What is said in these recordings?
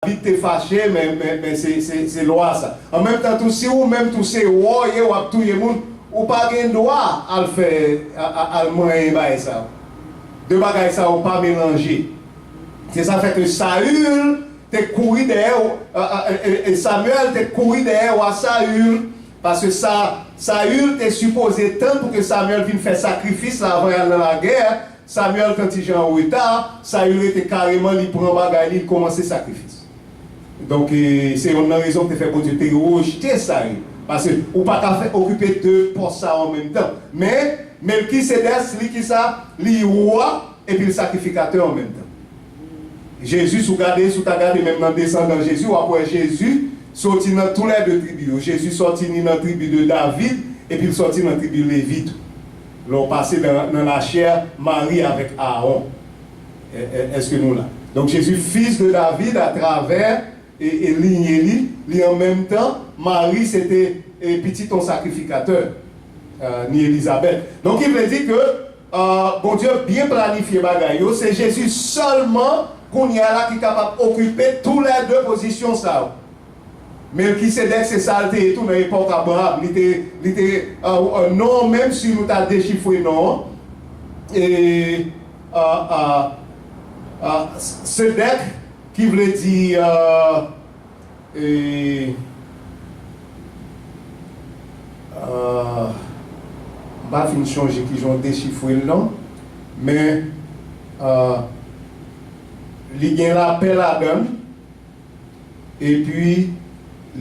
Vite t'es fâché, mais c'est loi ça. En même temps, tout si ou même tout c'est roi, ou à tout le monde, ou pas de droit à le faire, à le moyen ça. Deux bagages ça ou pas mélanger. C'est ça fait que Saül t'es couru derrière, et Samuel t'es couru derrière à Saül, parce que Saül t'es supposé tant pour que Samuel vienne faire sacrifice là, avant d'aller dans la guerre. Samuel, quand il est en retard, Saül était carrément, il prend bagaille, il commence le sacrifice. Donc, c'est une raison que tu fais pour Dieu te rejeter ça. Parce que ou pas qu'à occuper deux postes en même temps. Mais Melchisedec, lui qui ça, lui roi et puis le sacrificateur en même temps. Jésus, si tu regardes même dans descendant Jésus, ou après Jésus, sorti dans tous les deux tribus. Jésus sorti dans la tribu de David et puis il sorti dans la tribu de Lévite. L'ont passé dans la chair Marie avec Aaron. Est-ce que nous là? Donc Jésus, fils de David, à travers et lignée, en même temps, Marie, c'était petit ton sacrificateur, ni Élisabeth. Donc il veut dire que bon Dieu bien planifié bagaille, c'est Jésus seulement qu'on y a là qui est capable d'occuper toutes les deux positions ça. Melchisedec c'est saleté et tout dans l'époque Abraham, il était non même si nous t'a déchiffré non. Et Sedec qui voulait dire pas fin changer qui ont déchiffré le nom, mais il y a l'appel à Adam et puis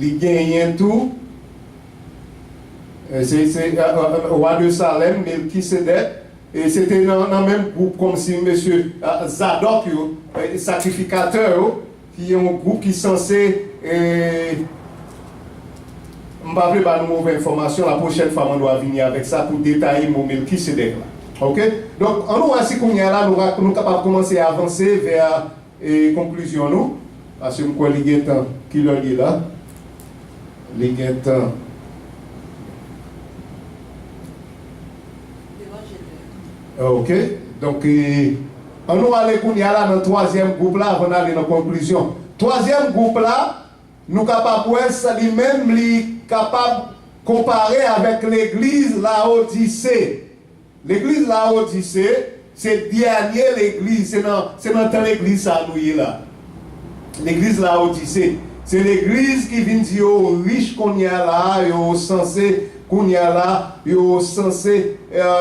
il gagne tout. C'est roi de Salem, Melchisedec. Et c'était dans le même groupe comme si M. Zadok, sacrificateur, qui est un groupe qui est censé. Je ne vais pas vous donner de mauvaise information, la prochaine fois, on doit venir avec ça pour détailler mon Melchisedec. Ok? Donc, en nous, ainsi qu'on est là, nous sommes capables de commencer à avancer vers la conclusion. Nous, parce que nous avons les temps qui leur dit là. Les temps. Ok, donc on nous allons là dans le troisième groupe là avant d'aller dans la conclusion. Troisième groupe là, nous capables lui-même capable de comparer avec l'église Laodicée. L'église Laodicée, c'est dernier l'église, c'est dans l'église ça nous là. L'église Laodicée, c'est l'église qui vient dire aux riches qu'on y a là, aux censés qu'on y a là, yo censé,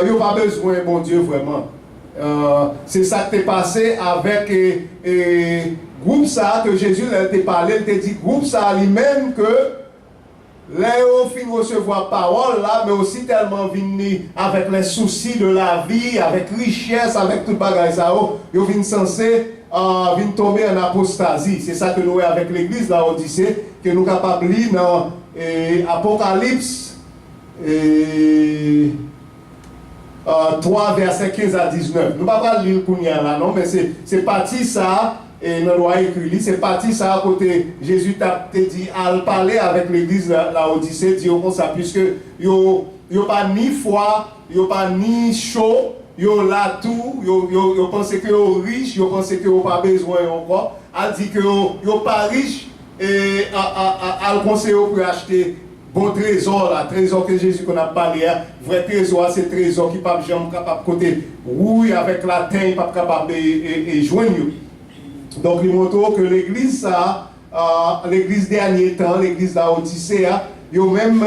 yo pas besoin, bon Dieu, vraiment. C'est ça qui t'est passé avec groupe ça que Jésus t'a parlé, il t'a dit groupe ça lui-même que là, on finit recevoir parole là, mais aussi tellement venir avec les soucis de la vie, avec richesse, avec tout bagage ça, yo vient censé vient tomber en apostasie. C'est ça que nous avons avec l'église là, Odyssée, que nous sommes capables de lire dans Apocalypse. 3 versets 15 à 19. Nous ne pouvons pas lire là, non, mais c'est parti ça, et nous avons écrit, c'est parti ça à côté. Jésus t'a dit à parler avec l'église la Odyssée, dit comme ça, puisque yo pas ni foi, yo pas ni chaud, yo là tout, yo pense que yo riche, yo pense que yo pas besoin encore, a dit que yo pas riche, et à le conseiller pour acheter bon trésor là, trésor que Jésus qu'on a parlé, vrai trésor, c'est trésor qui pas jamais capable côté rouille avec la terre, pas capable de joindre. Donc il montre que l'église ça, l'église dernier temps, l'église Laodicée, il y a même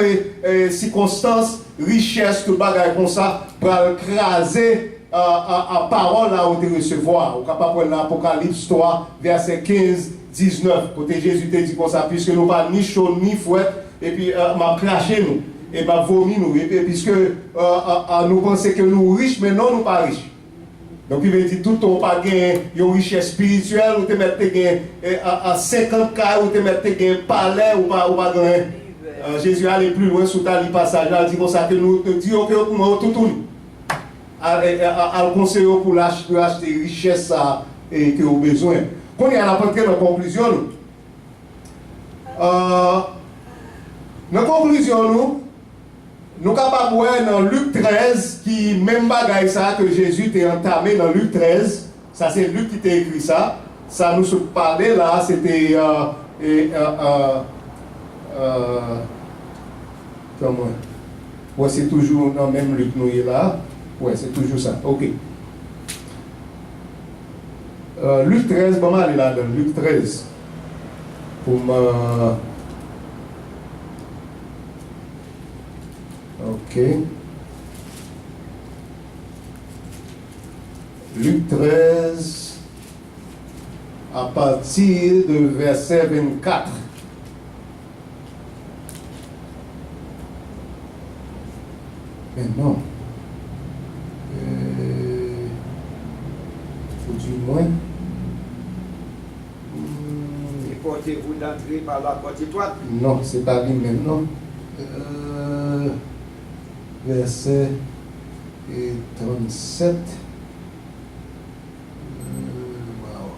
circonstances, richesse, tout bagage comme ça, pour écraser à parole là où tu recevoir. Au capable de l'Apocalypse 3, verset 15-19, côté Jésus te dit comme ça, puisque nous pas ni chaud ni fouette. Et puis, m'a craché nous, et m'a vomi nous, et puis, puisque nous pensons que nous riches, mais non, nous pas riches. Donc, il veut dire, tout ton pas gagné, une richesse spirituelle, ou te mettre à 50 cas, ou te mettre un palais, ou pas gagné. Jésus allait plus loin sous ta passage, il dit comme ça, que nous te disons que nous tout à le conseiller pour acheter richesse et que vous avez besoin. Quand il y a la dans la conclusion, dans la conclusion, nous sommes capables de voir dans Luc 13, qui même bagaille ça que Jésus t'a entamé dans Luc 13, ça c'est Luc qui t'a écrit ça, ça nous parlait là, c'était comment? Ouais, c'est toujours dans le même Luc nous est là. Ouais, c'est toujours ça. Ok. Luc 13, bon, allez là, dans Luc 13. Pour me. Ok. Luc 13, à partir de verset 24. Mais non. Faut du moins. Et portez-vous d'entrer par la porte étroite. Non, c'est pas lui-même, non. Verset 37. Wow.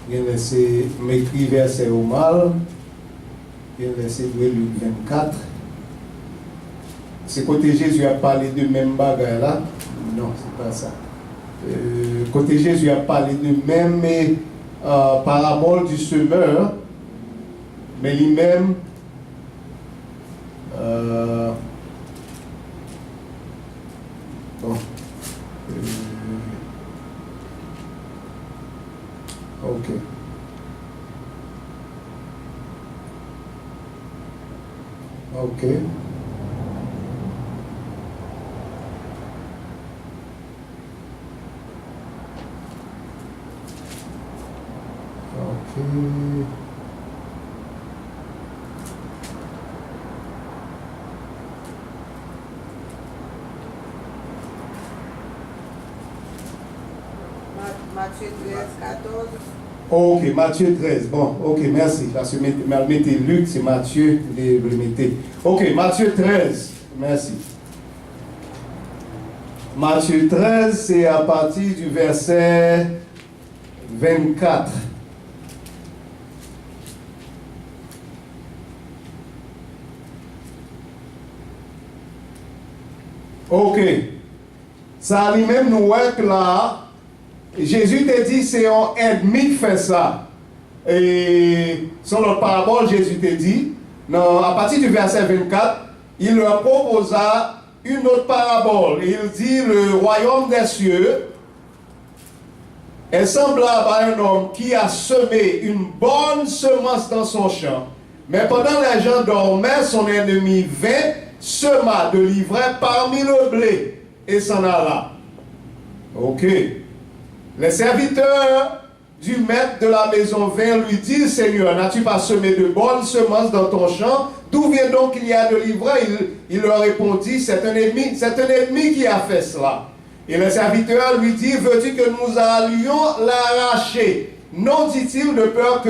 Il y a laissé m'écrit verset au mal. Il y a laissé Luc 24. C'est côté Jésus a parlé de même bagaille là. Non, c'est pas ça. Côté Jésus a parlé de même parabole du semeur, mais lui-même bon. Ok. Ok. Matthieu 13, 14. Ok, Matthieu 13. Bon, ok, merci. Parce que mettez Luc, c'est Matthieu, le mettez. Ok, Matthieu 13. Merci. Matthieu 13, c'est à partir du verset 24. Ok. Ça lui-même nous voit que là, Jésus t'a dit c'est un ennemi qui fait ça. Et sur notre parabole, Jésus t'a dit, à partir du verset 24, il leur proposa une autre parabole. Et il dit, le royaume des cieux est semblable à un homme qui a semé une bonne semence dans son champ. Mais pendant les gens dormaient, son ennemi vint, sema de l'ivraie parmi le blé et s'en alla. Ok. Les serviteurs du maître de la maison vinrent lui dire, Seigneur, n'as-tu pas semé de bonnes semences dans ton champ? D'où vient donc qu'il y a de l'ivraie? Il leur répondit, c'est un ennemi qui a fait cela. Et les serviteurs lui dirent, veux-tu que nous allions l'arracher? Non, dit-il, de peur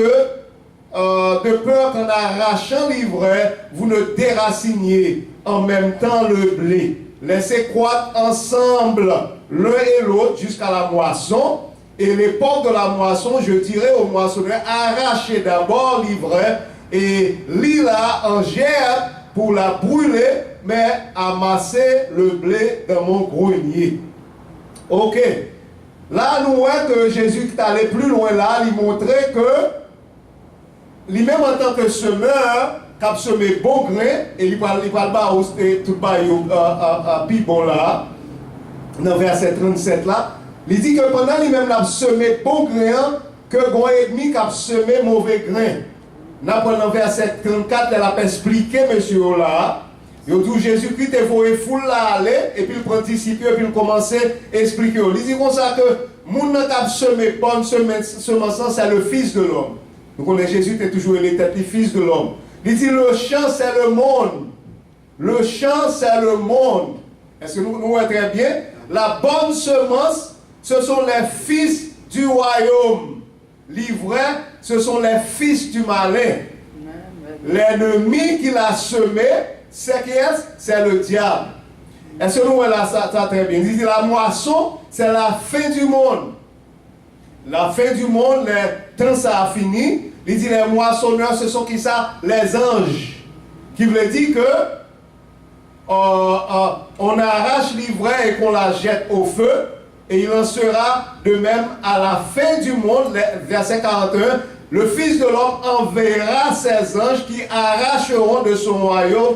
qu'en arrachant l'ivraie, vous ne déraciniez en même temps le blé. Laissez croître ensemble l'un et l'autre jusqu'à la moisson. Et l'époque de la moisson, je dirais au moissonneur, arrachez d'abord l'ivraie et lis-la en gerbe pour la brûler, mais amassez le blé dans mon grenier. Ok. Là, nous voyons que Jésus est allé plus loin là, il montrait que lui-même en tant que semeur, qui a semé bon grain, et il va tout bas bon là, dans verset 37 là, il dit que pendant lui-même a semé bon grain, que grand ennemi qui a semé mauvais grain. Dans verset 34, elle a expliqué, monsieur là, il dit Jésus-Christ est voué foule là aller, et puis il prend disciple, et puis il commence à expliquer. Il dit comme ça que mon qui a semé bonne semence, c'est le Fils de l'homme. Donc on est Jésus est toujours le Fils de l'homme. Il dit le champ c'est le monde. Le champ c'est le monde. Est-ce que nous voyons très bien? La bonne semence, ce sont les fils du royaume. L'ivraie, ce sont les fils du malin. L'ennemi qui l'a semé, c'est qui est? C'est le diable. Est-ce que nous voyons ça très bien? Il dit la moisson, c'est la fin du monde. La fin du monde, le temps ça a fini. Il dit les moissonneurs, ce sont qui ça? Les anges. Qui veut dire que on arrache l'ivraie et qu'on la jette au feu, et il en sera de même à la fin du monde, verset 41, le Fils de l'homme enverra ses anges qui arracheront de son royaume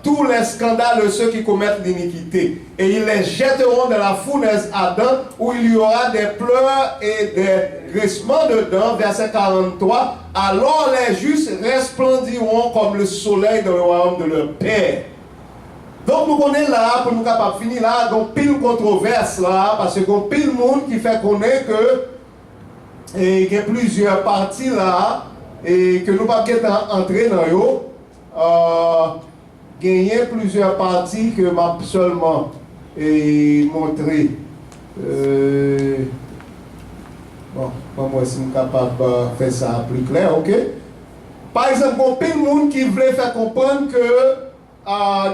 tous les scandales de ceux qui commettent l'iniquité. Et ils les jetteront dans la fournaise ardente où il y aura des pleurs et des grincements de dents. Verset 43. Alors les justes resplendiront comme le soleil dans le royaume de leur Père. Donc nous connaissons là, pour nous capables de finir là, donc pile controverse là, parce que pile monde qui fait connaître que et il y a plusieurs parties là et que nous ne pouvons pas entrer dans eux. Il y a plusieurs parties que m'a seulement montré. Bon, moi si je suis capable de faire ça plus clair, ok? Par exemple, il y a plein de monde qui voulait faire comprendre que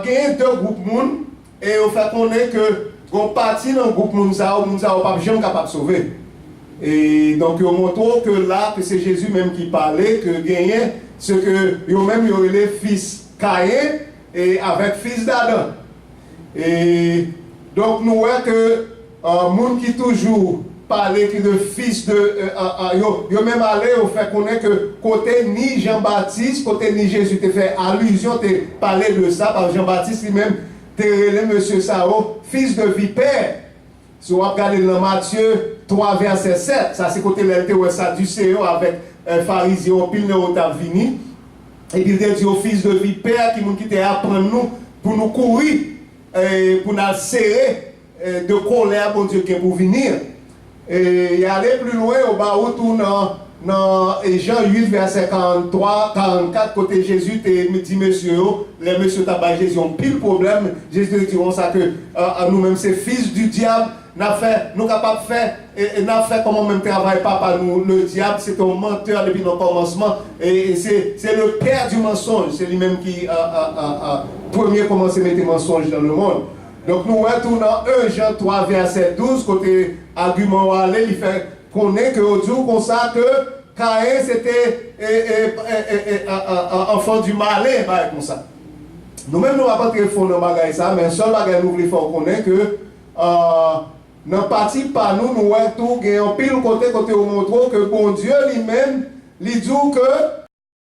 il y a deux groupes de monde et on fait connaître que une partie dans le groupe de monde, ça ne pas jamais capable de sauver. Et donc, on montre que là, que c'est Jésus même qui parlait, que gagnait ce que eux-mêmes ils les fils Caïn et avec fils d'Adam. Et donc, nous voyons que monde qui toujours parlait de fils de. Ils même allé au fait connaître que côté ni Jean-Baptiste, côté ni Jésus, tu fait allusion, tu parlé de ça, par Jean-Baptiste lui-même, tu relé monsieur Sao, fils de vipère. Si on regarde dans Matthieu 3, verset 7, ça c'est côté l'été où ça du CEO avec pharisiens, pile de vini. Et puis il dit au fils de vipère qui te apprend nous pour nous courir, pour nous serrer de colère pour Dieu qui est pour venir. Et aller plus loin au bas où tout dans Jean 8, verset 43, 44, côté Jésus, te dit monsieur, les messieurs tabac Jésus ont pile problème. Jésus dit ça que nous-mêmes, c'est fils du diable. Nous capables de faire, et nous fait comment même travail papa nous, le diable, c'est un menteur depuis le commencement, et c'est le père du mensonge, c'est lui-même qui premier commencé à mettre des mensonges dans le monde. Donc nous retournons dans 1 Jean 3, verset 12, côté argument aller, il fait connaître que au jour comme ça que Caïn c'était enfant du malin, comme ça. Nous-mêmes nous n'avons pas très fond dans le ça, mais seul bagage nous voulons connaître que dans la partie par nous, nous voyons tout, il y a un pile côté où on montre que bon Dieu lui-même, il dit que